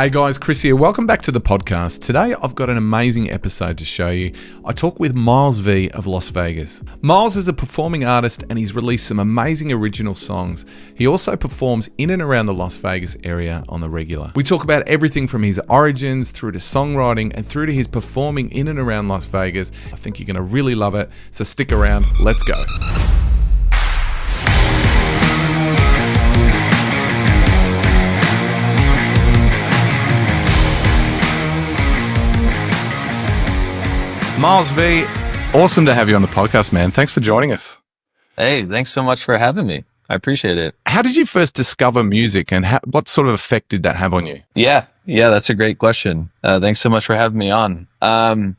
Hey guys, Chris here. Welcome back to the podcast. Today I've got an amazing episode to show you. I talk with Miles V of Las Vegas. Miles is a performing artist and he's released some amazing original songs. He also performs in and around the Las Vegas area on the regular. We talk about everything from his origins through to songwriting and through to his performing in and around Las Vegas. I think you're going to really love it. So stick around. Let's go. Miles V, awesome to have you on the podcast, man. Thanks for joining us. Hey, thanks so much for having me. I appreciate it. How did you first discover music and what sort of effect did that have on you? Yeah, that's a great question. Thanks so much for having me on. I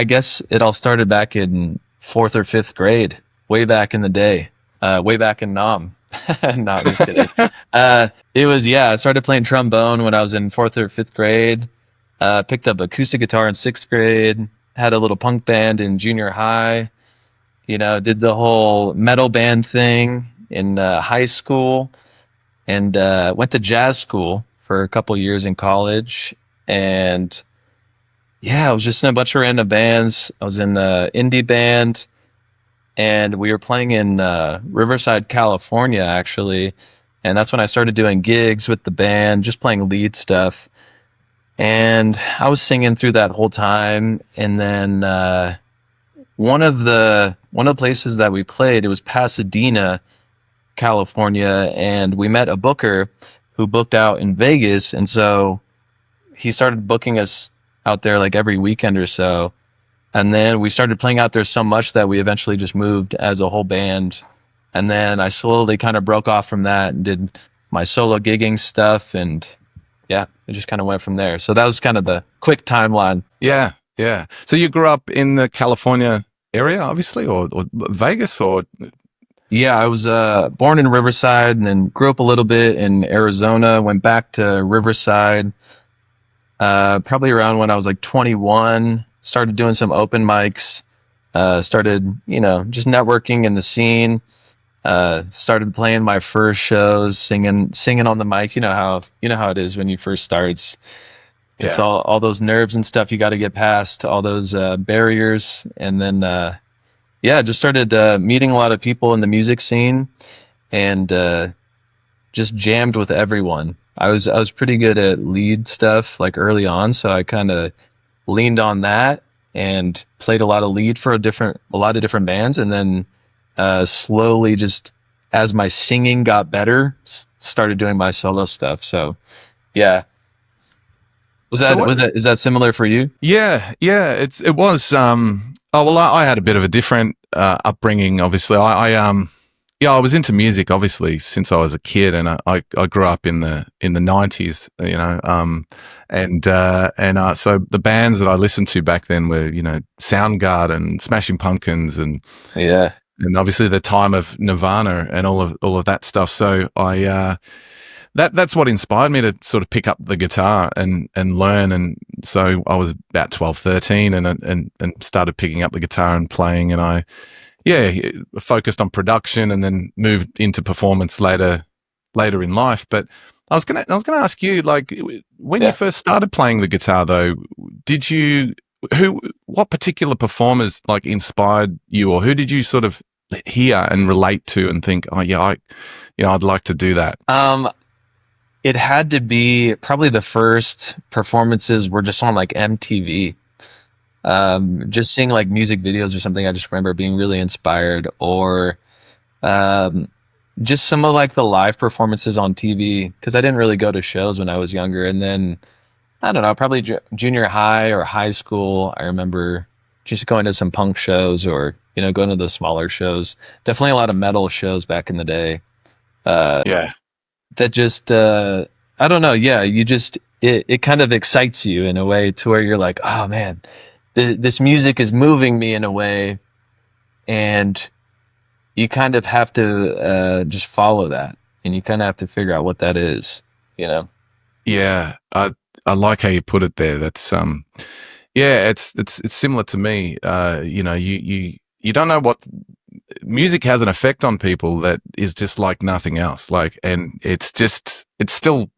guess it all started back in 4th or 5th grade, way back in the day, way back in Nam. No, I'm just kidding. I started playing trombone when I was in 4th or 5th grade. Picked up acoustic guitar in 6th grade, had a little punk band in junior high, did the whole metal band thing in high school, and went to jazz school for a couple years in college. And I was just in a bunch of random bands. I was in an indie band, and we were playing in Riverside, California, actually. And that's when I started doing gigs with the band, just playing lead stuff. And I was singing through that whole time. And then one of the places that we played, it was Pasadena, California, and we met a booker who booked out in Vegas. And so he started booking us out there like every weekend or so. And then we started playing out there so much that we eventually just moved as a whole band. And then I slowly kind of broke off from that and did my solo gigging stuff, and it just kind of went from there. So that was kind of the quick timeline. Yeah. So you grew up in the California area, obviously, or Vegas, or? Yeah, I was born in Riverside and then grew up a little bit in Arizona, went back to Riverside probably around when I was like 21, started doing some open mics, started, just networking in the scene. Started playing my first shows, singing on the mic. You know how it is when you first start. It's all those nerves and stuff you got to get past, all those barriers, and then just started meeting a lot of people in the music scene, and just jammed with everyone. I was pretty good at lead stuff like early on, so I kind of leaned on that and played a lot of lead for a lot of different bands, and then slowly, just as my singing got better, started doing my solo stuff. So, yeah. Is that similar for you? Yeah. It was. I had a bit of a different upbringing. Obviously, I was into music obviously since I was a kid, and I grew up in the 90s. So the bands that I listened to back then were Soundgarden, Smashing Pumpkins, and obviously the time of Nirvana and all of that stuff. So that's what inspired me to sort of pick up the guitar and learn. And so I was about 12, 13 and started picking up the guitar and playing. And I focused on production and then moved into performance later in life. But I was gonna ask you, like, when you first started playing the guitar, though, what particular performers like inspired you, or who did you sort of hear and relate to and think, I'd like to do that? It had to be probably the first performances were just on like MTV. Just seeing like music videos or something. I just remember being really inspired, or just some of like the live performances on TV, because I didn't really go to shows when I was younger. And then I don't know, probably junior high or high school, I remember just going to some punk shows, or going to the smaller shows. Definitely a lot of metal shows back in the day. That just I don't know. Yeah, you just it kind of excites you in a way to where you're like, oh man, this music is moving me in a way, and you kind of have to just follow that, and you kind of have to figure out what that is. Yeah, I like how you put it there. That's it's similar to me. You don't know music has an effect on people that is just like nothing else. Like, and it still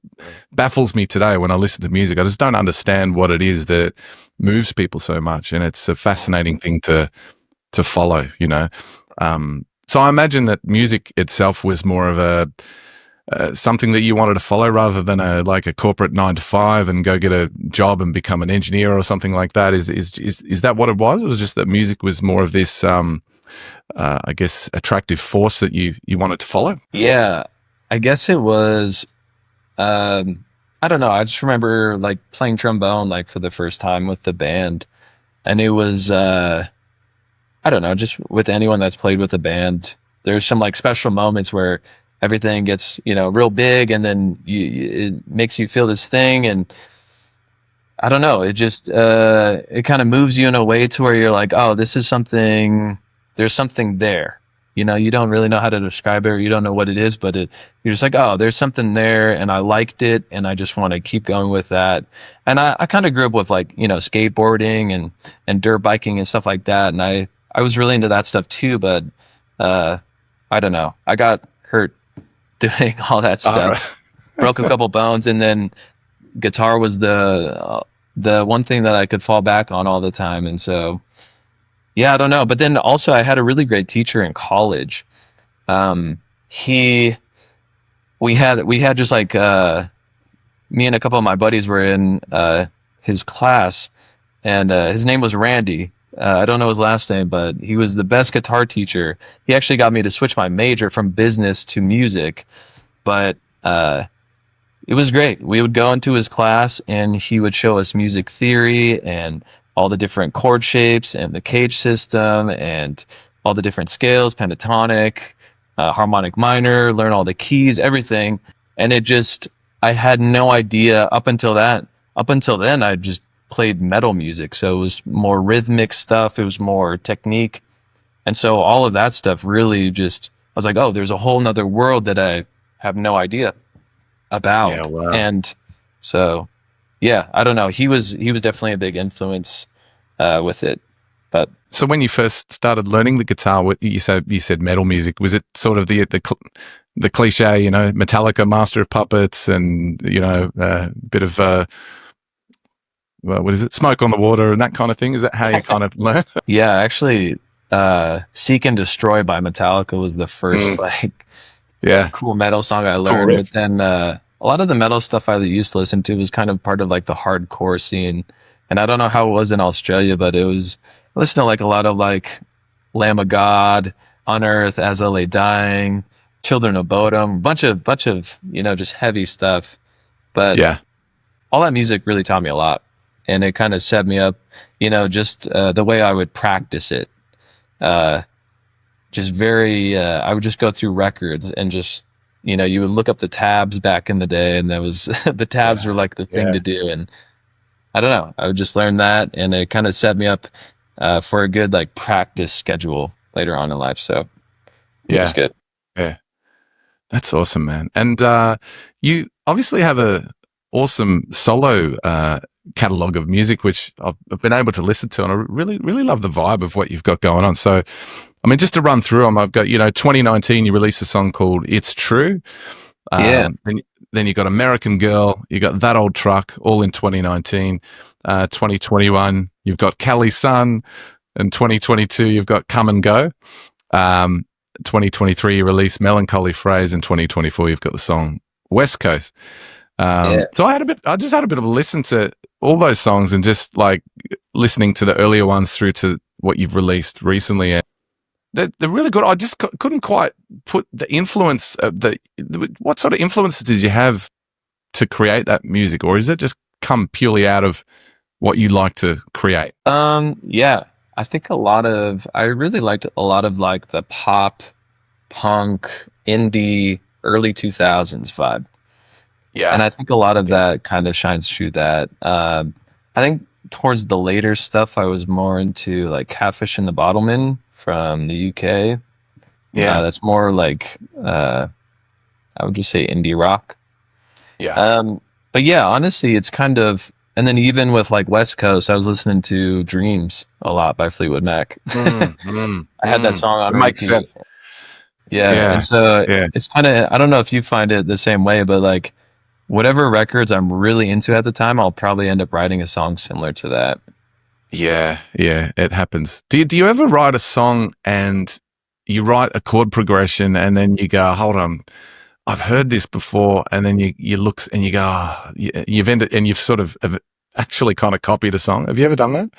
baffles me today when I listen to music. I just don't understand what it is that moves people so much. And it's a fascinating thing to follow, you know? So I imagine that music itself was more of a, something that you wanted to follow rather than a corporate 9 to 5 and go get a job and become an engineer or something like that. Is that what it was? It was just that music was more of this, I guess, attractive force that you wanted to follow? Yeah, I guess it was, I don't know. I just remember like playing trombone like for the first time with the band. And it was, I don't know, just with anyone that's played with a band, there's some like special moments where everything gets, you know, real big, and then it makes you feel this thing. And I don't know, it just, it kind of moves you in a way to where you're like, oh, this is something, there's something there. You know, you don't really know how to describe it, or you don't know what it is, but you're just like, oh, there's something there, and I liked it, and I just want to keep going with that. And I kind of grew up with like, you know, skateboarding and dirt biking and stuff like that. And I was really into that stuff too, but I don't know. I got hurt doing all that stuff. Broke a couple bones, and then guitar was the one thing that I could fall back on all the time. And so, yeah, I don't know. But then also I had a really great teacher in college. We had just like, me and a couple of my buddies were in his class, and his name was Randy. I don't know his last name, but he was the best guitar teacher. He actually got me to switch my major from business to music, but it was great. We would go into his class, and he would show us music theory and all the different chord shapes and the cage system and all the different scales, pentatonic, harmonic minor, learn all the keys, everything. And it just, I had no idea up until that. Up until then, I just played metal music. So it was more rhythmic stuff. It was more technique. And so all of that stuff really just, I was like, oh, there's a whole nother world that I have no idea about. Yeah, wow. And so, yeah, I don't know. He was definitely a big influence with it. But so when you first started learning the guitar, what you said metal music, was it sort of the cliche, you know, Metallica, Master of Puppets, and, you know, a bit of what is it, Smoke on the Water and that kind of thing? Is that how you kind of learn? Yeah, actually, Seek and Destroy by Metallica was the first cool metal song I learned. But then a lot of the metal stuff I used to listen to was kind of part of like the hardcore scene. And I don't know how it was in Australia, but I listened to like a lot of like Lamb of God, Unearth, As I Lay Dying, Children of Bodom, bunch of, you know, just heavy stuff. But yeah, all that music really taught me a lot. And it kind of set me up, you know, just the way I would practice it. Just very, I would just go through records and just, you know, you would look up the tabs back in the day, and that was, the tabs were like the thing to do. And I don't know, I would just learn that, and it kind of set me up for a good like practice schedule later on in life. So it was good. Yeah. That's awesome, man. And you obviously have a awesome solo catalog of music, which I've been able to listen to, and I really, really love the vibe of what you've got going on. So, I mean, just to run through them, I've got, you know, 2019, you released a song called It's True. Then you got American Girl, you got That Old Truck, all in 2019. 2021, you've got Cali Sun, and 2022, you've got Come and Go. 2023, you released Melancholy Phrase, and 2024, you've got the song West Coast. So I just had a bit of a listen to all those songs, and just like listening to the earlier ones through to what you've released recently. And they're really good. I just couldn't quite put the influence of what sort of influences did you have to create that music, or is it just come purely out of what you like to create? Yeah, I think I really liked a lot of like the pop, punk, indie, early 2000s vibe. Yeah. And I think a lot of that kind of shines through that. I think towards the later stuff, I was more into like Catfish and the Bottlemen from the UK. Yeah. That's more like, I would just say indie rock. Yeah. But yeah, honestly, it's kind of, And then even with like West Coast, I was listening to Dreams a lot by Fleetwood Mac. I had that song on it makes repeat. sense. Yeah. And so it's kind of, I don't know if you find it the same way, but like whatever records I'm really into at the time, I'll probably end up writing a song similar to that. Yeah, it happens. Do you ever write a song and you write a chord progression and then you go, hold on, I've heard this before, and then you look and you go, oh, you've ended and you've sort of actually kind of copied a song. Have you ever done that?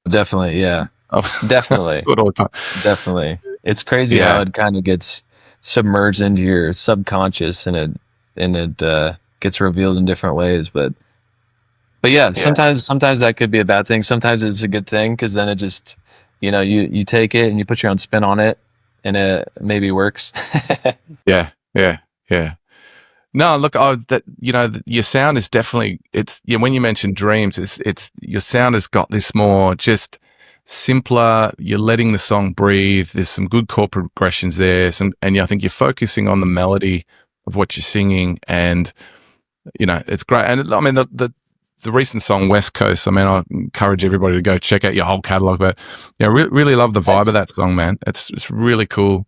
Definitely, yeah. Oh. Definitely. Do it all the time. Definitely. It's crazy how it kind of gets submerged into your subconscious and it gets revealed in different ways. But yeah, sometimes that could be a bad thing. Sometimes it's a good thing because then it just, you take it and you put your own spin on it and it maybe works. Yeah. No, look, your sound is definitely, when you mentioned Dreams, it's your sound has got this more just simpler. You're letting the song breathe. There's some good chord progressions there. And I think you're focusing on the melody of what you're singing, and it's great. And I mean, the recent song West Coast, I mean, I encourage everybody to go check out your whole catalog, but really love the vibe of that song, man. It's really cool.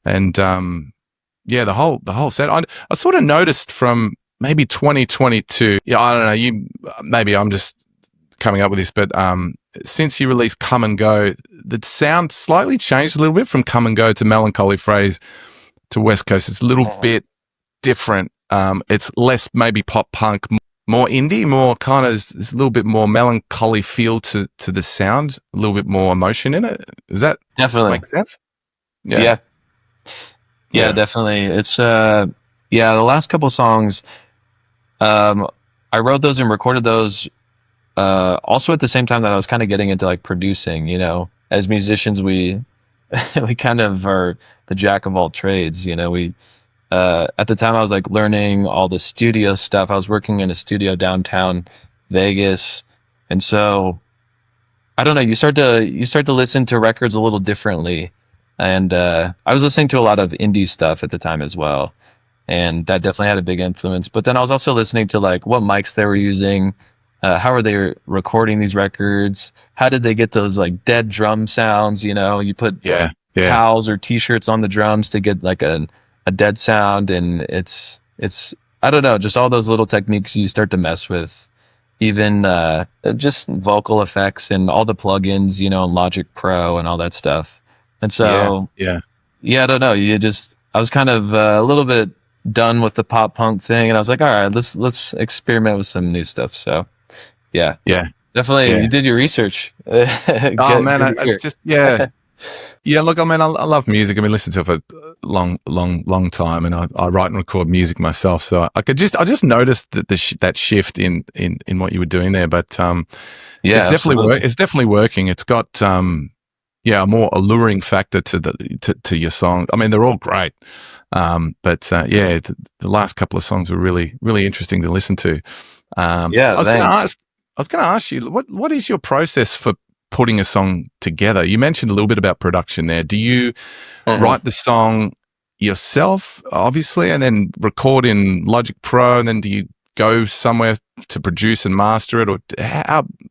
And the whole set. I sort of noticed from maybe 2022. Yeah, I don't know. Maybe I'm just coming up with this, but since you released Come and Go, the sound slightly changed a little bit from Come and Go to Melancholy Phrase to West Coast. It's a little bit different. It's less maybe pop punk, more indie, more kind of. There's a little bit more melancholy feel to the sound, a little bit more emotion in it. Does that definitely make sense? Yeah, definitely. It's the last couple songs, I wrote those and recorded those also at the same time that I was kind of getting into like producing. As musicians, we kind of are the jack of all trades. We at the time I was like learning all the studio stuff. I was working in a studio downtown Vegas, and so I don't know. You start to listen to records a little differently. And I was listening to a lot of indie stuff at the time as well. And that definitely had a big influence. But then I was also listening to like what mics they were using, how are they recording these records, how did they get those like dead drum sounds, you put towels or t-shirts on the drums to get like a dead sound. And it's I don't know, just all those little techniques you start to mess with. Even just vocal effects and all the plugins, Logic Pro and all that stuff. And so, I don't know. I was kind of a little bit done with the pop punk thing, and I was like, all right, let's experiment with some new stuff. So, definitely, you did your research. It's just Look, I mean, I love music. I've been listening to it for a long time, and I write and record music myself. So I just noticed that that shift in what you were doing there. But it's definitely working. It's got a more alluring factor to your song. I mean, they're all great, but the last couple of songs were really, really interesting to listen to. I was going to ask you, what is your process for putting a song together? You mentioned a little bit about production there. Do you write the song yourself, obviously, and then record in Logic Pro, and then do you go somewhere to produce and master it, or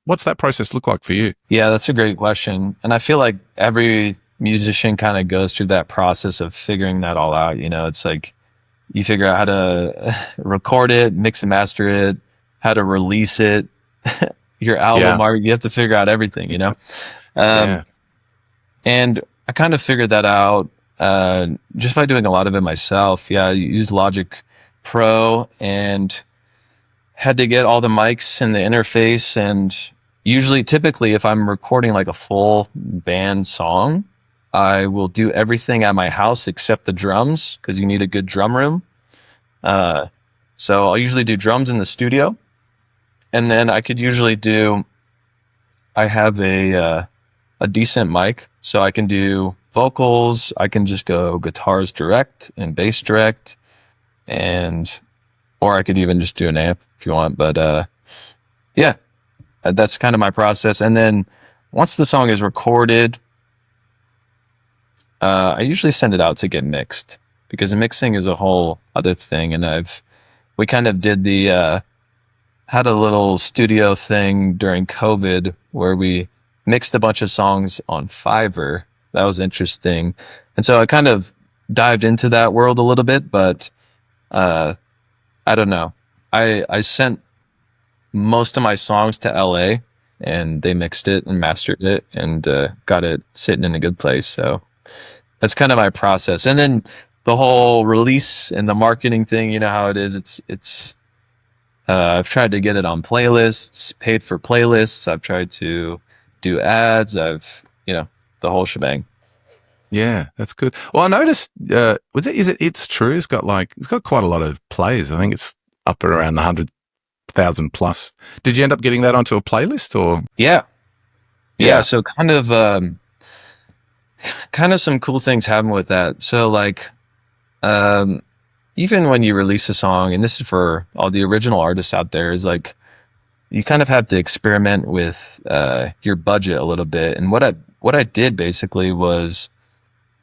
what's that process look like for you? Yeah, that's a great question. And I feel like every musician kind of goes through that process of figuring that all out. It's like you figure out how to record it, mix and master it, how to release it, your album art, you have to figure out everything, and I kind of figured that out just by doing a lot of it myself. I used Logic Pro and had to get all the mics and the interface. And typically, if I'm recording like a full band song, I will do everything at my house except the drums, because you need a good drum room. So I'll usually do drums in the studio. And then I could usually I have a decent mic, so I can do vocals. I can just go guitars direct and bass direct, or I could even just do an amp if you want. But that's kind of my process. And then once the song is recorded, I usually send it out to get mixed, because mixing is a whole other thing. And we kind of did the had a little studio thing during COVID where we mixed a bunch of songs on Fiverr. That was interesting. And so I kind of dived into that world a little bit, but I don't know. I sent most of my songs to LA and they mixed it and mastered it and got it sitting in a good place. So that's kind of my process. And then the whole release and the marketing thing, you know how it is. It's I've tried to get it on playlists, paid for playlists. I've tried to do ads. The whole shebang. Yeah, that's good. Well, I noticed, It's True? It's got quite a lot of plays. I think it's up around the 100,000 plus. Did you end up getting that onto a playlist or? Yeah. So kind of some cool things happen with that. So even when you release a song, and this is for all the original artists out there, is like, you kind of have to experiment with your budget a little bit. And what I did basically was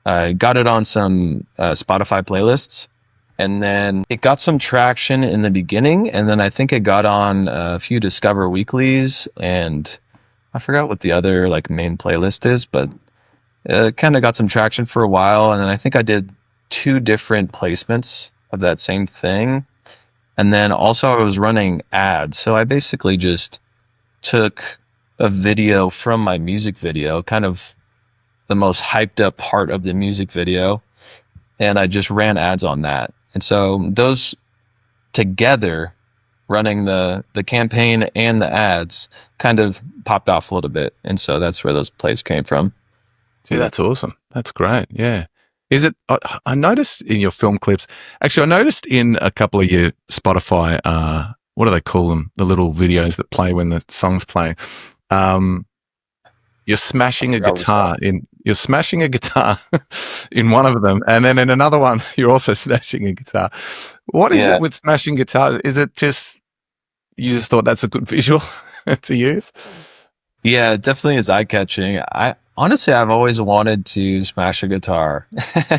I got it on some Spotify playlists, and then it got some traction in the beginning. And then I think it got on a few Discover Weeklies, and I forgot what the other main playlist is, but it kind of got some traction for a while. And then I think I did 2 different placements of that same thing. And then also I was running ads. So I basically just took a video from my music video, kind of the most hyped up part of the music video, and I just ran ads on that. And so those together, running the campaign and the ads, kind of popped off a little bit. And so that's where those plays came from. Yeah, that's awesome. That's great. Yeah. Is it, I noticed in your film clips, actually, I noticed in a couple of your Spotify, what do they call them? The little videos that play when the song's playing. You're smashing a guitar in one of them. And then in another one, you're also smashing a guitar. What is it with smashing guitars? Is it just, you just thought that's a good visual to use? Yeah, it definitely is eye-catching. Honestly, I've always wanted to smash a guitar.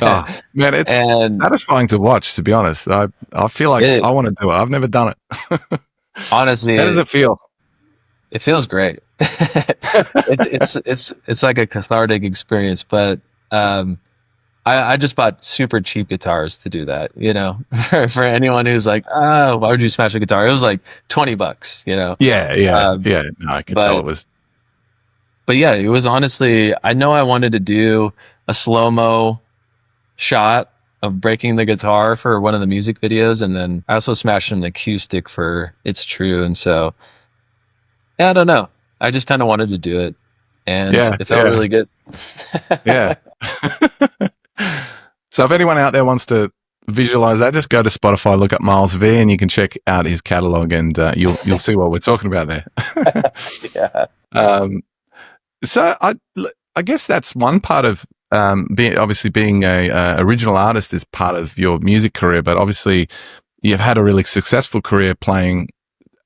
Oh, man, it's satisfying to watch, to be honest. I feel like I want to do it. I've never done it. Honestly, how does it feel? It feels great. It's like a cathartic experience, but I just bought super cheap guitars to do that, for anyone who's like, why would you smash a guitar? It was like $20, Yeah. No, I can tell it was. But yeah, it was honestly, I know I wanted to do a slow-mo shot of breaking the guitar for one of the music videos. And then I also smashed an acoustic for It's True. And so, I don't know. I just kind of wanted to do it. And it felt really good. Yeah. So if anyone out there wants to visualize that, just go to Spotify, look up Miles V, and you can check out his catalog, and you'll see what we're talking about there. Yeah. So I guess that's one part of being a original artist is part of your music career, but obviously you've had a really successful career playing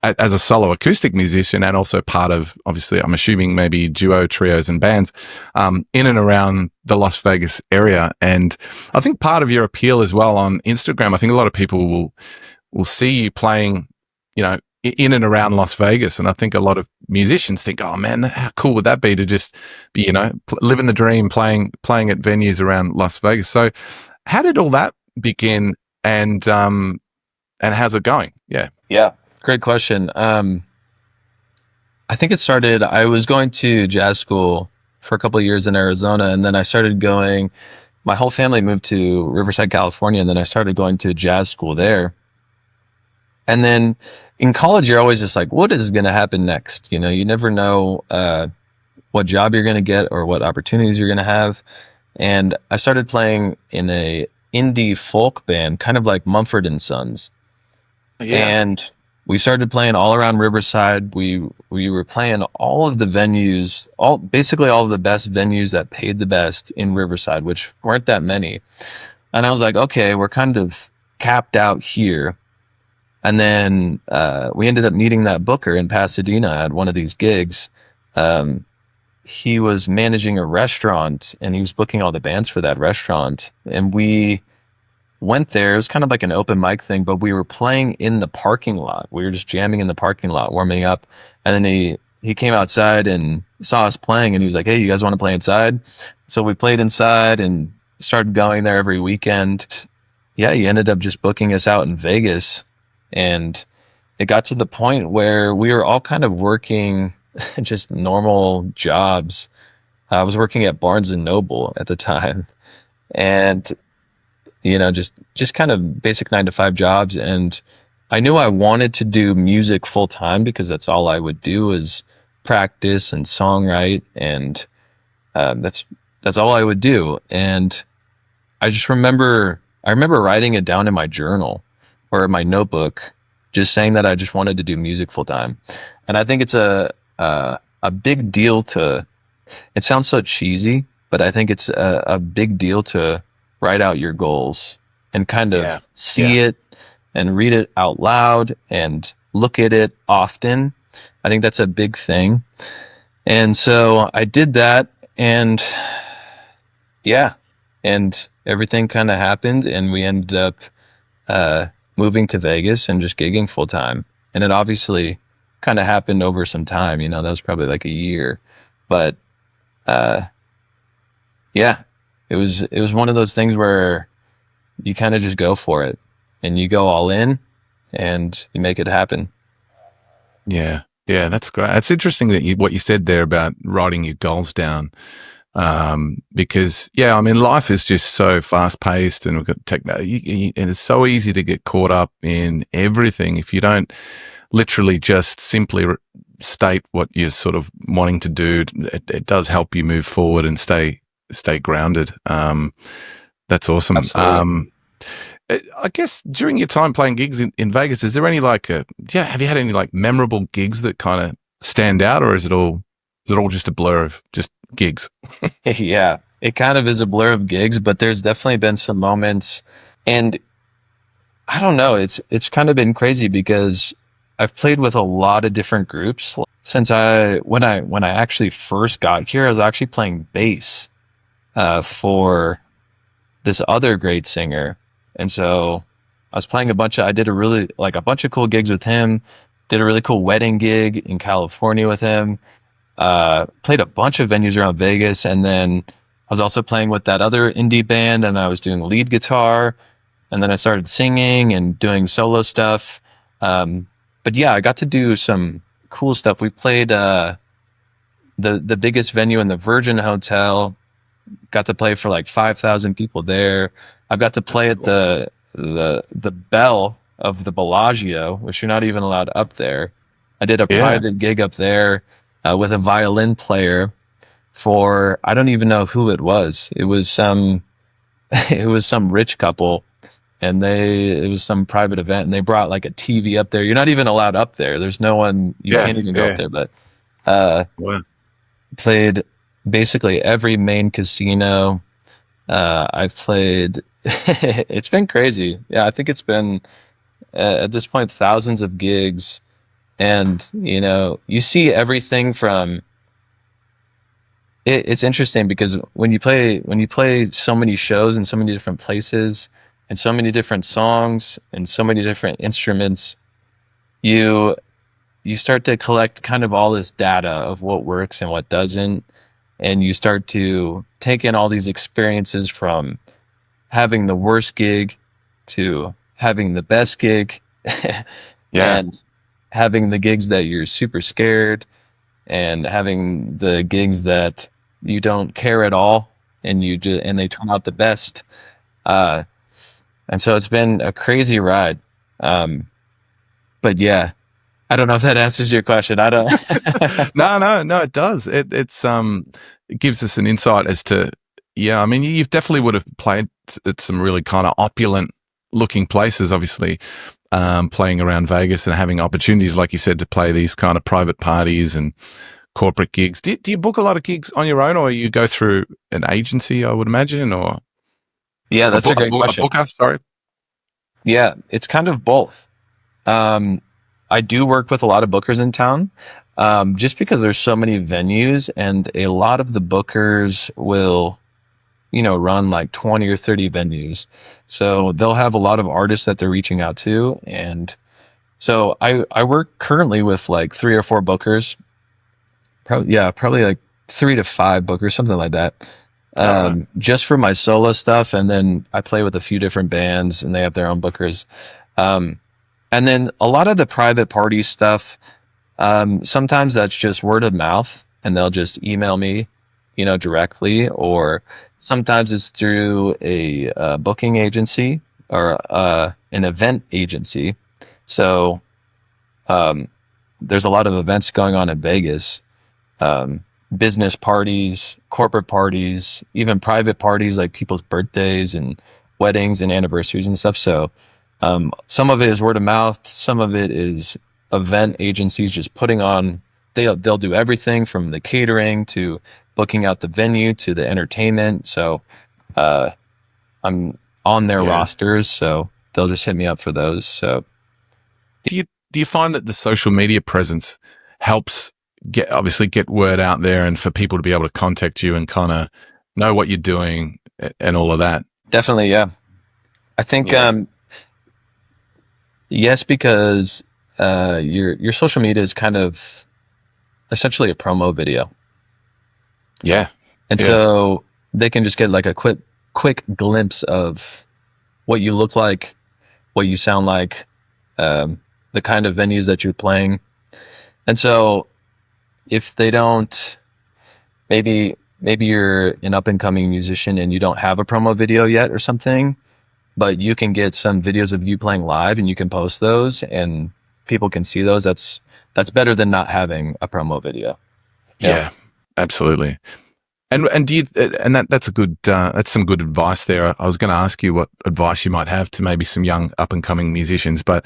as a solo acoustic musician, and also part of, obviously, I'm assuming maybe duo, trios, and bands in and around the Las Vegas area. And I think part of your appeal as well on Instagram, I think a lot of people will see you playing, in and around Las Vegas. And I think a lot of musicians think, oh man, how cool would that be to just be, living the dream, playing at venues around Las Vegas. So how did all that begin, and how's it going? Yeah. Great question. I think it started, I was going to jazz school for a couple of years in Arizona, and then I started going, my whole family moved to Riverside, California, and then I started going to jazz school there. And then in college, you're always just like, what is going to happen next? You never know what job you're going to get or what opportunities you're going to have. And I started playing in a indie folk band, kind of like Mumford and Sons. Yeah. And we started playing all around Riverside. We were playing all of the venues, basically all of the best venues that paid the best in Riverside, which weren't that many. And I was like, okay, we're kind of capped out here. And then we ended up meeting that booker in Pasadena at one of these gigs. He was managing a restaurant, and he was booking all the bands for that restaurant. And we went there. It was kind of like an open mic thing, but we were playing in the parking lot. We were just jamming in the parking lot, warming up. And then he came outside and saw us playing, and he was like, "Hey, you guys want to play inside?" So we played inside and started going there every weekend. Yeah, he ended up just booking us out in Vegas, and it got to the point where we were all kind of working just normal jobs. I was working at Barnes and Noble at the time, and just kind of basic 9 to 5 jobs. And I knew I wanted to do music full time because that's all I would do is practice and songwrite, and that's all I would do. And I remember writing it down in my journal or in my notebook, just saying that I just wanted to do music full time. And I think it's a big deal to. It sounds so cheesy, but I think it's a big deal to write out your goals and kind of see it and read it out loud and look at it often. I think that's a big thing. And so I did that, and and everything kind of happened, and we ended up moving to Vegas and just gigging full time. And it obviously kind of happened over some time, that was probably like a year, but it was one of those things where you kind of just go for it and you go all in and you make it happen. Yeah, that's great. It's interesting that what you said there about writing your goals down, because life is just so fast paced, and we've got technology, and it's so easy to get caught up in everything if you don't literally just simply state what you're sort of wanting to do. It does help you move forward and stay grounded. That's awesome. Absolutely. I guess during your time playing gigs in Vegas, is there any have you had any memorable gigs that kind of stand out, or is it all just a blur of just gigs? Yeah, it kind of is a blur of gigs, but there's definitely been some moments, and I don't know, it's kind of been crazy because I've played with a lot of different groups since when I actually first got here. I was actually playing bass for this other great singer, and so I was playing I did a bunch of cool gigs with him. Did a really cool wedding gig in California with him. Played a bunch of venues around Vegas, and then I was also playing with that other indie band, and I was doing lead guitar, and then I started singing and doing solo stuff. But yeah, I got to do some cool stuff. We played the biggest venue in the Virgin Hotel. Got to play for like 5,000 people there. I've got to play at the Bell of the Bellagio, which you're not even allowed up there. I did a private gig up there with a violin player for, I don't even know who it was. It was some rich couple, and it was some private event, and they brought like a TV up there. You're not even allowed up there. There's no one, you can't even go up there, but played basically every main casino. I've played, it's been crazy. Yeah, I think it's been at this point thousands of gigs, and you see everything from it's interesting because when you play so many shows in so many different places and so many different songs and so many different instruments, you start to collect kind of all this data of what works and what doesn't, and you start to take in all these experiences from having the worst gig to having the best gig. And having the gigs that you're super scared, and having the gigs that you don't care at all, and they turn out the best. And so it's been a crazy ride. But yeah, I don't know if that answers your question. I don't. No, it does. It gives us an insight as to, you definitely would have played at some really kind of opulent looking places, obviously, playing around Vegas and having opportunities, like you said, to play these kind of private parties and corporate gigs. Do you book a lot of gigs on your own, or you go through an agency, I would imagine, or? Yeah, that's a great question. A booker, sorry. Yeah, it's kind of both. I do work with a lot of bookers in town, just because there's so many venues, and a lot of the bookers will run like 20 or 30 venues. So they'll have a lot of artists that they're reaching out to. And so I work currently with like 3 or 4 bookers, probably like 3 to 5 bookers, something like that. Just for my solo stuff. And then I play with a few different bands and they have their own bookers. And then a lot of the private party stuff, sometimes that's just word of mouth and they'll just email me, directly, or sometimes it's through a booking agency or an event agency. So there's a lot of events going on in Vegas, business parties, corporate parties, even private parties like people's birthdays and weddings and anniversaries and stuff. So some of it is word of mouth. Some of it is event agencies just putting on, they'll do everything from the catering to booking out the venue to the entertainment. So I'm on their rosters, so they'll just hit me up for those. So do you find that the social media presence helps get word out there and for people to be able to contact you and kind of know what you're doing and all of that? Definitely, yeah. I think yes, because your social media is kind of essentially a promo video. Yeah. And so they can just get like a quick glimpse of what you look like, what you sound like, the kind of venues that you're playing. And so if they don't, maybe you're an up and coming musician and you don't have a promo video yet or something, but you can get some videos of you playing live and you can post those and people can see those. That's better than not having a promo video. Yeah, absolutely. And do you, and that's a good, that's some good advice there. I was going to ask you what advice you might have to maybe some young up and coming musicians, but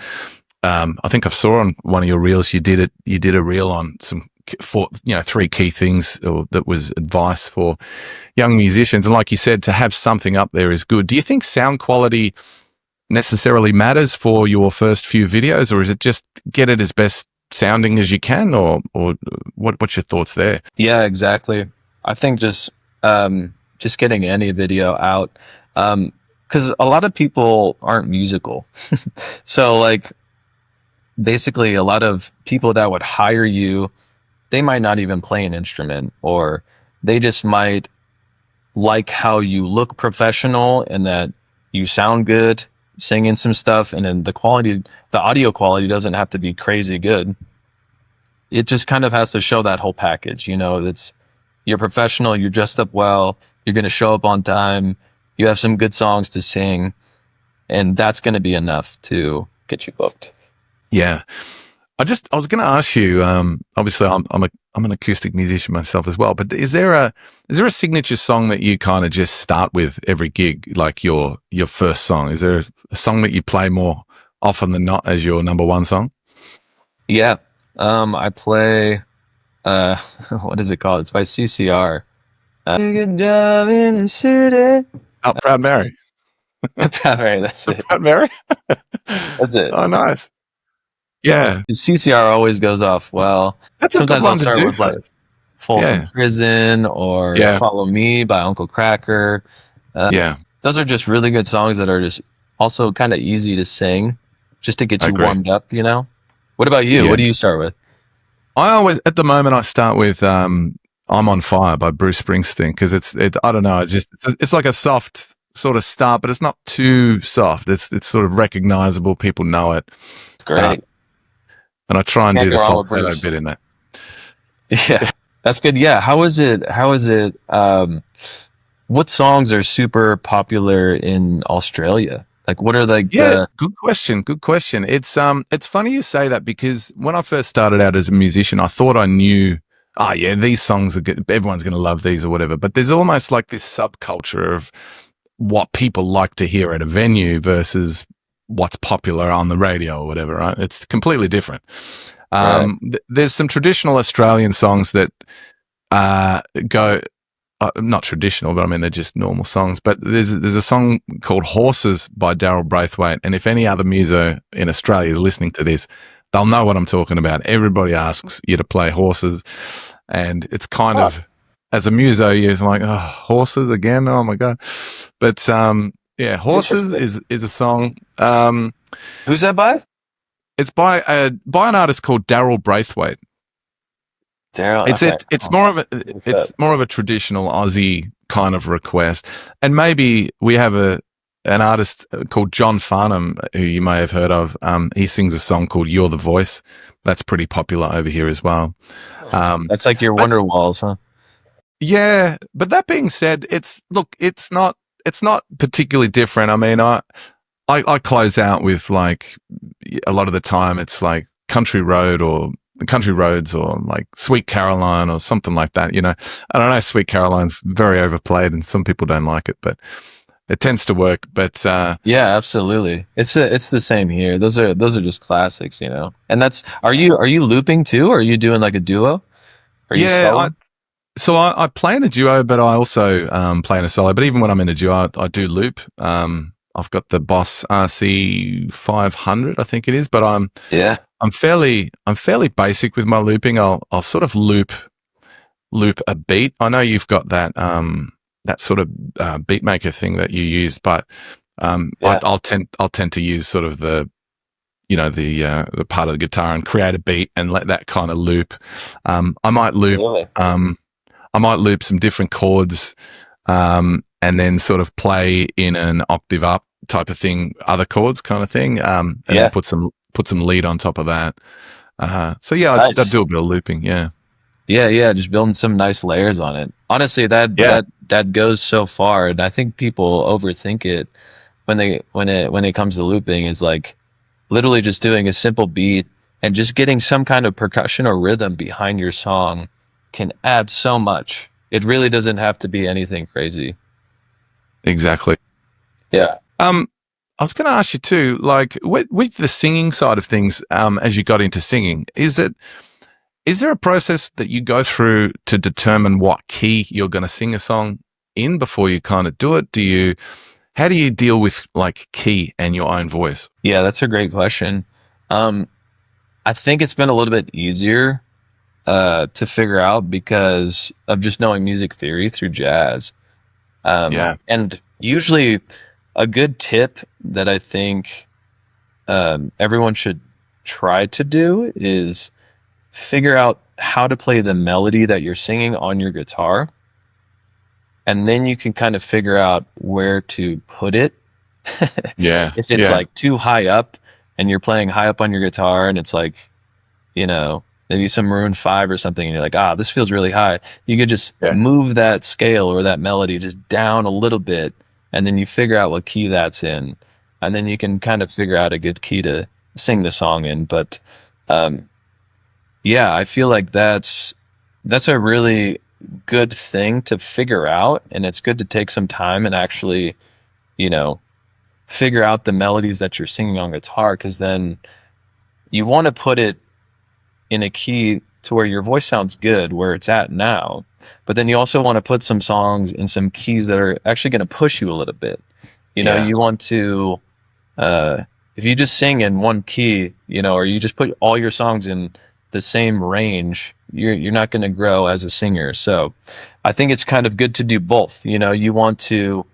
I think I saw on one of your reels, you did a reel on some 3 key things that was advice for young musicians. And like you said, to have something up there is good. Do you think sound quality necessarily matters for your first few videos, or is it just get it as best sounding as you can, or what's your thoughts there? Yeah, exactly. I think just getting any video out, because a lot of people aren't musical. So like basically a lot of people that would hire you, they might not even play an instrument, or they just might like how you look professional and that you sound good singing some stuff. And then the audio quality doesn't have to be crazy good. It just kind of has to show that whole package. You're professional, you're dressed up well, you're going to show up on time, you have some good songs to sing, and that's going to be enough to get you booked. Yeah. I was going to ask you, obviously I'm an acoustic musician myself as well, but is there a signature song that you kind of just start with every gig, like your first song? Is there a song that you play more often than not as your number one song? Yeah. I play, what is it called? It's by CCR. Good job in the city. Oh, Proud Mary. Proud Mary, that's it. Proud Mary? That's it. Oh, nice. Yeah. CCR always goes off well. That's sometimes I'll start with like Folsom Prison or Follow Me by Uncle Cracker. Those are just really good songs that are just also kind of easy to sing just to get you warmed up, What about you? Yeah. What do you start with? At the moment, I start with I'm on Fire by Bruce Springsteen, because I don't know, it's like a soft sort of start, but it's not too soft. It's sort of recognizable. People know it. Great. And I try and do the falsetto bit in that. Yeah, that's good. Yeah. How is it? What songs are super popular in Australia? Like, what are good question. Good question. It's funny you say that, because when I first started out as a musician, I thought I knew, these songs are good, everyone's going to love these or whatever. But there's almost like this subculture of what people like to hear at a venue versus what's popular on the radio or whatever, right? It's completely different. There's some traditional Australian songs that go, not traditional, but I mean, they're just normal songs. But there's a song called Horses by Daryl Braithwaite. And if any other muso in Australia is listening to this, they'll know what I'm talking about. Everybody asks you to play Horses. And it's kind of as a muso, you're like, oh, horses again. Oh my God. But, Horses is a song. Who's that by? It's by an artist called Daryl Braithwaite. Daryl. It's more of a traditional Aussie kind of request. And maybe we have an artist called John Farnham, who you may have heard of. He sings a song called You're the Voice. That's pretty popular over here as well. That's like your Wonderwalls, huh? Yeah, but that being said, it's not particularly different. I mean, I close out with, like, a lot of the time it's like Country Roads or like Sweet Caroline or something like that. You know, I don't know, Sweet Caroline's very overplayed and some people don't like it, but it tends to work. But yeah, absolutely. It's the same here. Those are just classics, you know. And that's, are you looping too? Or are you doing like a duo? I play in a duo, but I also play in a solo. But even when I'm in a duo, I do loop. I've got the Boss RC 500, I think it is, but I'm fairly basic with my looping. I'll sort of loop a beat. I know you've got that that sort of beat maker thing that you use, but I'll tend to use sort of the part of the guitar and create a beat and let that kind of loop. I might loop some different chords, and then sort of play in an octave up type of thing, other chords kind of thing, and then put some lead on top of that. I do a bit of looping. Yeah, just building some nice layers on it. Honestly, that goes so far, and I think people overthink it when it comes to looping. Is like literally just doing a simple beat and just getting some kind of percussion or rhythm behind your song can add so much. It really doesn't have to be anything crazy. Exactly. Yeah. I was going to ask you too, like with the singing side of things, as you got into singing, is there a process that you go through to determine what key you're going to sing a song in before you kind of do it? How do you deal with like key and your own voice? Yeah, that's a great question. I think it's been a little bit easier to figure out because of just knowing music theory through jazz. And usually a good tip that I think everyone should try to do is figure out how to play the melody that you're singing on your guitar. And then you can kind of figure out where to put it. If it's like too high up and you're playing high up on your guitar and it's like, you know, maybe some Maroon 5 or something, and you're like, this feels really high. You could just move that scale or that melody just down a little bit, and then you figure out what key that's in. And then you can kind of figure out a good key to sing the song in. But I feel like that's a really good thing to figure out, and it's good to take some time and actually, you know, figure out the melodies that you're singing on guitar, because then you want to put it in a key to where your voice sounds good where it's at now, but then you also want to put some songs in some keys that are actually going to push you a little bit. You know, you want to if you just sing in one key, you know, or you just put all your songs in the same range, you're not going to grow as a singer. So I think it's kind of good to do both. You know, you want to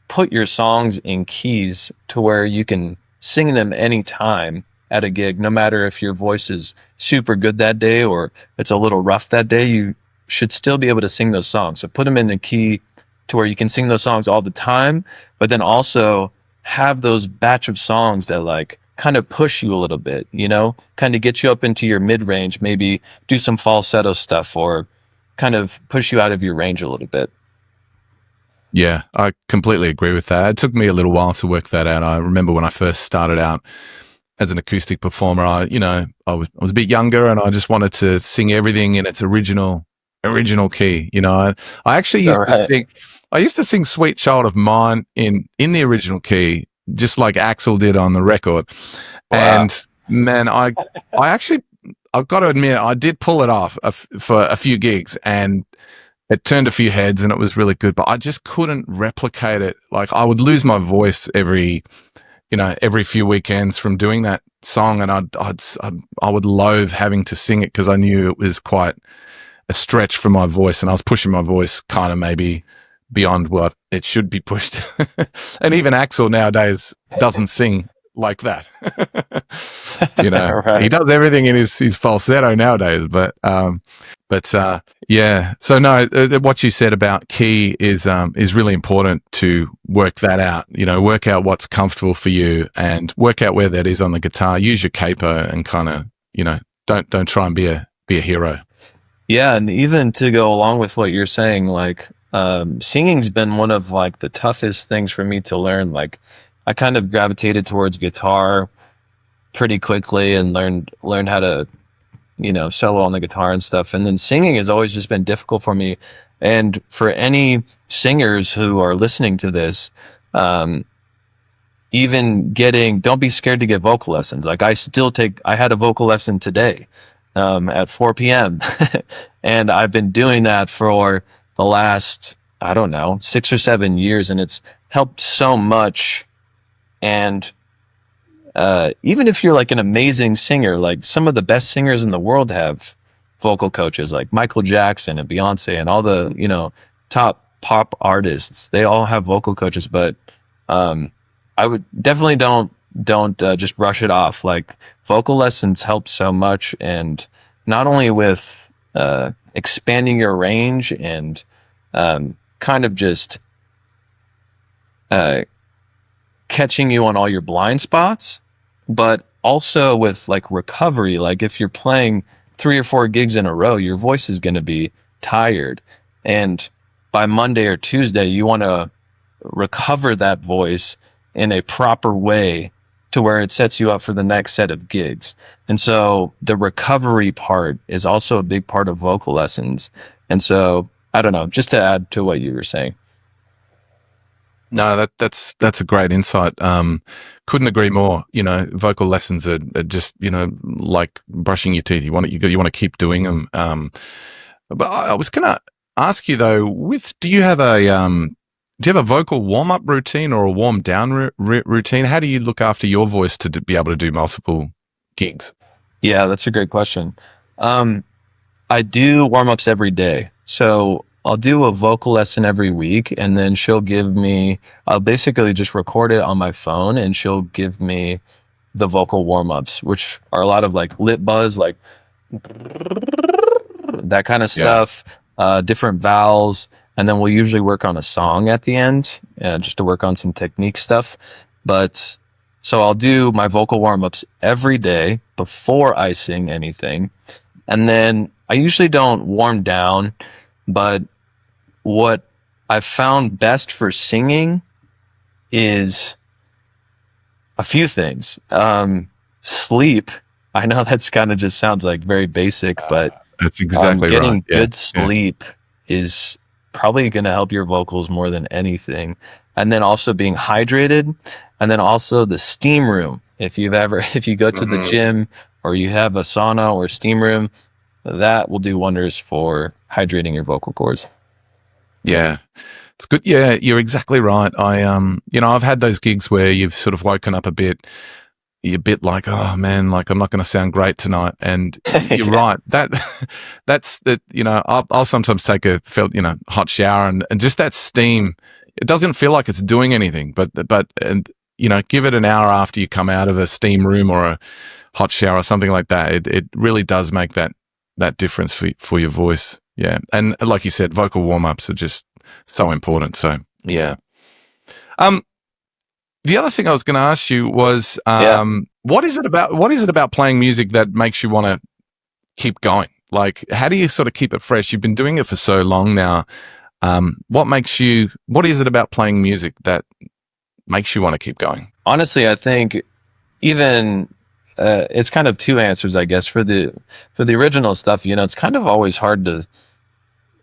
put your songs in keys to where you can sing them anytime at a gig, no matter if your voice is super good that day or it's a little rough that day. You should still be able to sing those songs. So put them in the key to where you can sing those songs all the time, but then also have those batch of songs that like kind of push you a little bit, you know, kind of get you up into your mid range, maybe do some falsetto stuff or kind of push you out of your range a little bit. Yeah, I completely agree with that. It took me a little while to work that out. I remember when I first started out as an acoustic performer, I was a bit younger and I just wanted to sing everything in its original key. You know, I actually used to sing Sweet Child of Mine in the original key, just like Axl did on the record. Wow. And man, I've got to admit, I did pull it off for a few gigs and it turned a few heads and it was really good, but I just couldn't replicate it. Like I would lose my voice every few weekends from doing that song, and I would loathe having to sing it because I knew it was quite a stretch for my voice, and I was pushing my voice kind of maybe beyond what it should be pushed. And even Axel nowadays doesn't sing like that. Right. He does everything in his falsetto nowadays, but yeah. So no, what you said about key is really important to work that out. Work out what's comfortable for you and work out where that is on the guitar. Use your capo and kind of, don't try and be a hero. Yeah, and even to go along with what you're saying, like singing's been one of like the toughest things for me to learn. Like I kind of gravitated towards guitar pretty quickly and learned how to solo on the guitar and stuff. And then singing has always just been difficult for me. And for any singers who are listening to this, don't be scared to get vocal lessons. Like I had a vocal lesson today at 4 p.m. and I've been doing that for the last, 6 or 7 years, and it's helped so much. And even if you're like an amazing singer, like some of the best singers in the world have vocal coaches, like Michael Jackson and Beyonce and all the top pop artists. They all have vocal coaches, but I would definitely don't just brush it off. Like vocal lessons help so much, and not only with expanding your range and kind of just catching you on all your blind spots, but also with like recovery. Like if you're playing 3 or 4 gigs in a row, your voice is going to be tired, and by Monday or Tuesday you want to recover that voice in a proper way to where it sets you up for the next set of gigs. And so the recovery part is also a big part of vocal lessons. And so I don't know, just to add to what you were saying. No, that's a great insight. Couldn't agree more. Vocal lessons are just like brushing your teeth. You want to keep doing them. But I was going to ask you though, do you have a vocal warm up routine or a warm down routine? How do you look after your voice to be able to do multiple gigs? Yeah, that's a great question. I do warm ups every day. So I'll do a vocal lesson every week, and then I'll basically just record it on my phone, and she'll give me the vocal warm-ups, which are a lot of like lip buzz, like that kind of stuff, different vowels, and then we'll usually work on a song at the end, just to work on some technique stuff. But so I'll do my vocal warm-ups every day before I sing anything, and then I usually don't warm down. But what I've found best for singing is a few things. Sleep. I know that's kind of just sounds like very basic, but that's exactly getting right. good sleep is probably going to help your vocals more than anything. And then also being hydrated, and then also the steam room. If you go to the gym or you have a sauna or steam room, that will do wonders for hydrating your vocal cords. Yeah, it's good. Yeah, you're exactly right. I've had those gigs where you've sort of woken up a bit, you're a bit like, oh man, like I'm not going to sound great tonight. And you're right. That's that. I'll sometimes take a hot shower and just that steam. It doesn't feel like it's doing anything, but give it an hour after you come out of a steam room or a hot shower or something like that. It really does make that difference for your voice. Yeah. And like you said, vocal warm-ups are just so important. So yeah. The other thing I was going to ask you was, what is it about playing music that makes you want to keep going? Like, how do you sort of keep it fresh? You've been doing it for so long now. What is it about playing music that makes you want to keep going? Honestly, I think even, it's kind of two answers, I guess. For the original stuff, it's kind of always hard to.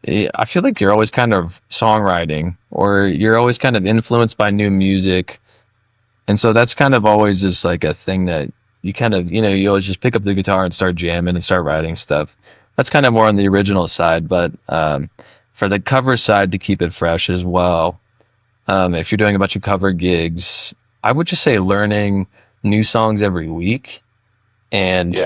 I feel like you're always kind of songwriting, or you're always kind of influenced by new music, and so that's kind of always just like a thing that you kind of you always just pick up the guitar and start jamming and start writing stuff. That's kind of more on the original side, but for the cover side, to keep it fresh as well. If you're doing a bunch of cover gigs, I would just say learning new songs every week. And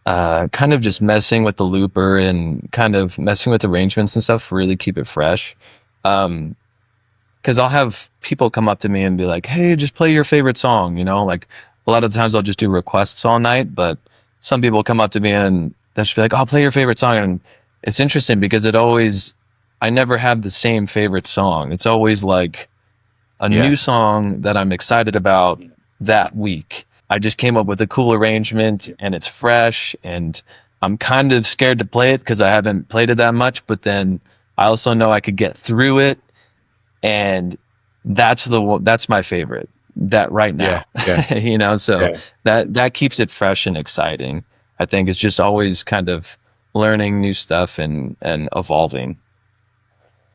kind of just messing with the looper and kind of messing with arrangements and stuff, really keep it fresh. Because I'll have people come up to me and be like, "Hey, just play your favorite song." Like a lot of the times I'll just do requests all night, but some people come up to me and they'll just be like, "I'll play your favorite song." And it's interesting because I never have the same favorite song. It's always like a new song that I'm excited about that week. I just came up with a cool arrangement and it's fresh, and I'm kind of scared to play it because I haven't played it that much, but then I also know I could get through it, and that's my favorite that right now. So that keeps it fresh and exciting. I think it's just always kind of learning new stuff and evolving.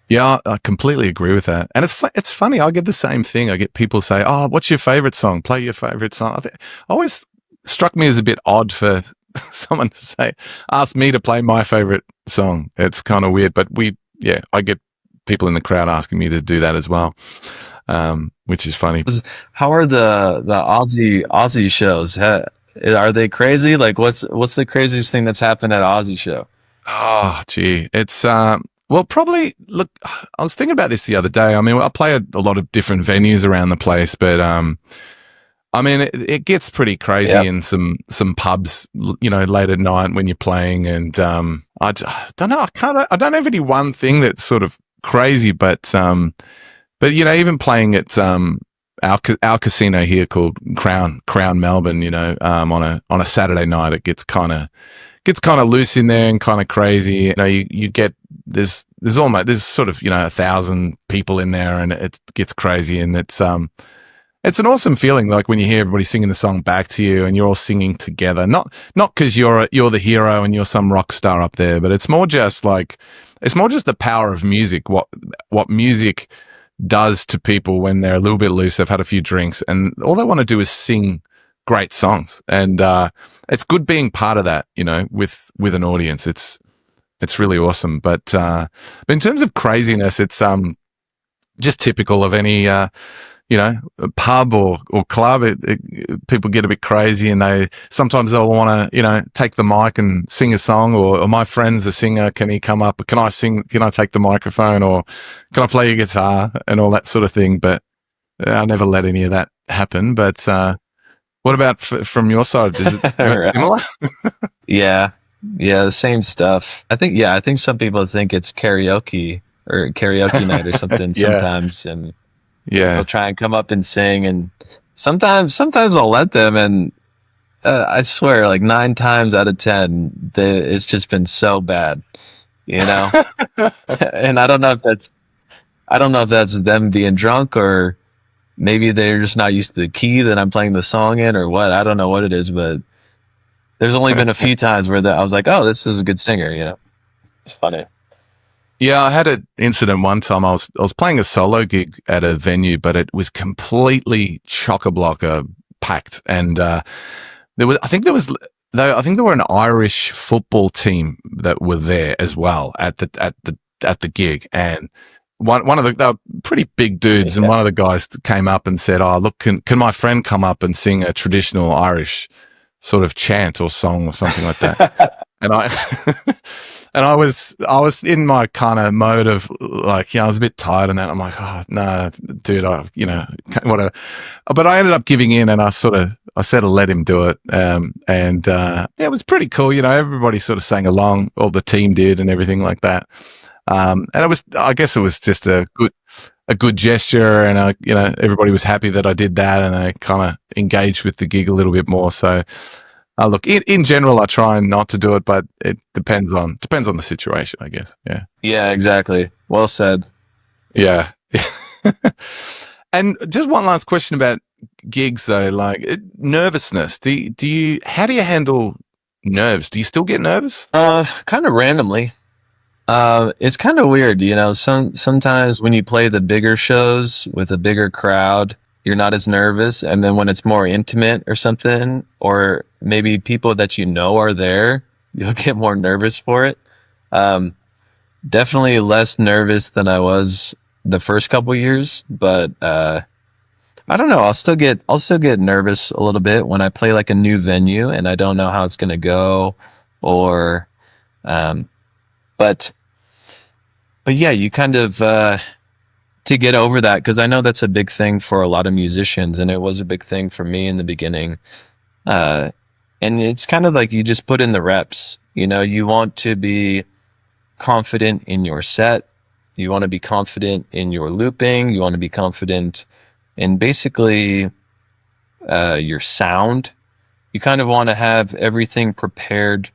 Yeah, I completely agree with that. And it's funny. I get the same thing. I get people say, "Oh, what's your favorite song? Play your favorite song." Always struck me as a bit odd for someone to ask me to play my favorite song. It's kind of weird, but I get people in the crowd asking me to do that as well, which is funny. How are the Aussie shows? Are they crazy? Like, what's the craziest thing that's happened at an Aussie show? Oh, gee, it's well, probably. Look, I was thinking about this the other day. I mean, I play a lot of different venues around the place, but I mean, it gets pretty crazy in some pubs, late at night when you're playing. And I don't know. I don't have any one thing that's sort of crazy, but even playing at our casino here called Crown Melbourne, on a Saturday night, it gets kind of loose in there and kind of crazy. You get there's sort of 1,000 people in there, and it gets crazy, and it's an awesome feeling, like when you hear everybody singing the song back to you and you're all singing together. Not because you're the hero and you're some rock star up there, but it's more just the power of music. What music does to people when they're a little bit loose, they've had a few drinks, and all they want to do is sing great songs. And it's good being part of that, with an audience. It's really awesome. But in terms of craziness, it's just typical of any a pub or club. People get a bit crazy, and they'll want to take the mic and sing a song, or my friend's a singer, can he come up? Can I sing? Can I take the microphone, or can I play your guitar, and all that sort of thing? But I never let any of that happen. But what about from your side? Is it similar? Yeah, the same stuff. I think some people think it's karaoke night or something sometimes, and they'll try and come up and sing, and sometimes I'll let them, and I swear, like 9 times out of 10, it's just been so bad, and I don't know if that's them being drunk, or maybe they're just not used to the key that I'm playing the song in, or what. I don't know what it is, but there's only been a few times where I was like, "Oh, this is a good singer," It's funny. Yeah, I had an incident one time. I was playing a solo gig at a venue, but it was completely chock-a-block packed, and I think there were an Irish football team that were there as well at the gig, and one of they were pretty big dudes, and one of the guys came up and said, "Oh, look, can my friend come up and sing a traditional Irish sort of chant or song or something like that?" And I was in my kind of mode of like, I was a bit tired and that. I'm like, "Oh no, dude, whatever." But I ended up giving in, and I sort of let him do it. It was pretty cool. Everybody sort of sang along, all the team did, and everything like that. And I guess it was just a good gesture, and everybody was happy that I did that, and they kind of engaged with the gig a little bit more. So, look, in general, I try not to do it, but it depends on the situation, I guess. Yeah. Yeah, exactly. Well said. Yeah. And just one last question about gigs, though, like nervousness. How do you handle nerves? Do you still get nervous? Kind of randomly. It's kind of weird, sometimes when you play the bigger shows with a bigger crowd, you're not as nervous. And then when it's more intimate or something, or maybe people that are there, you'll get more nervous for it. Definitely less nervous than I was the first couple years, but I don't know. I'll still get nervous a little bit when I play like a new venue and I don't know how it's going to go, or, but yeah, you kind of, to get over that, because I know that's a big thing for a lot of musicians, and it was a big thing for me in the beginning. And it's kind of like you just put in the reps. You know, you want to be confident in your set. You want to be confident in your looping. You want to be confident in basically your sound. You kind of want to have everything prepared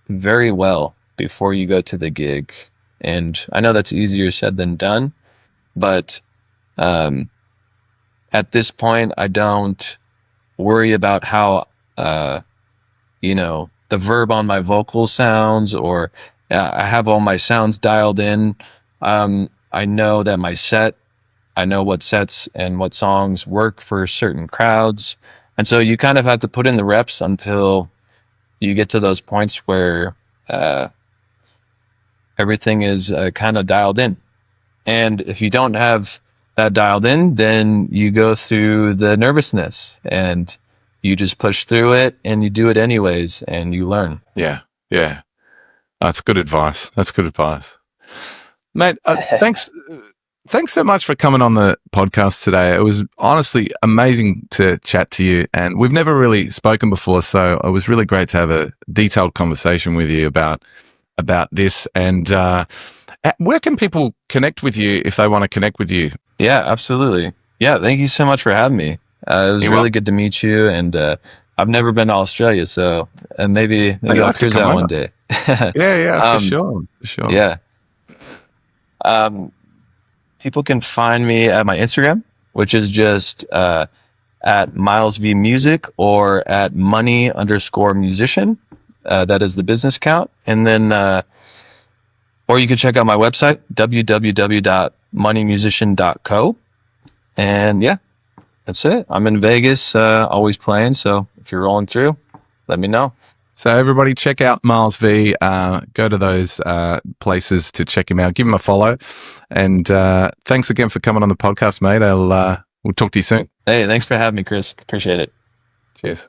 very well before you go to the gig. And I know that's easier said than done, but at this point, I don't worry about how, you know, the verb on my vocal sounds, or I have all my sounds dialed in. I know that I know what sets and what songs work for certain crowds. And so you kind of have to put in the reps until you get to those points where everything is kind of dialed in. And if you don't have that dialed in, then you go through the nervousness and you just push through it and you do it anyways and you learn. Yeah. Yeah. That's good advice. Mate, thanks so much for coming on the podcast today. It was honestly amazing to chat to you, and we've never really spoken before, so it was really great to have a detailed conversation with you about this. And where can people connect with you if they want to connect with you? Yeah, absolutely. Yeah, thank you so much for having me. It was really good to meet you, and I've never been to Australia, so maybe I'll cruise out one day. Yeah, for sure. Yeah. People can find me at my Instagram, which is just at Miles V Music, or at money_musician. That is the business account. And then, or you can check out my website, www.moneymusician.co. And yeah, that's it. I'm in Vegas, always playing. So if you're rolling through, let me know. So everybody check out Miles V, go to those places to check him out, give him a follow. And thanks again for coming on the podcast, mate. We'll talk to you soon. Hey, thanks for having me, Chris. Appreciate it. Cheers.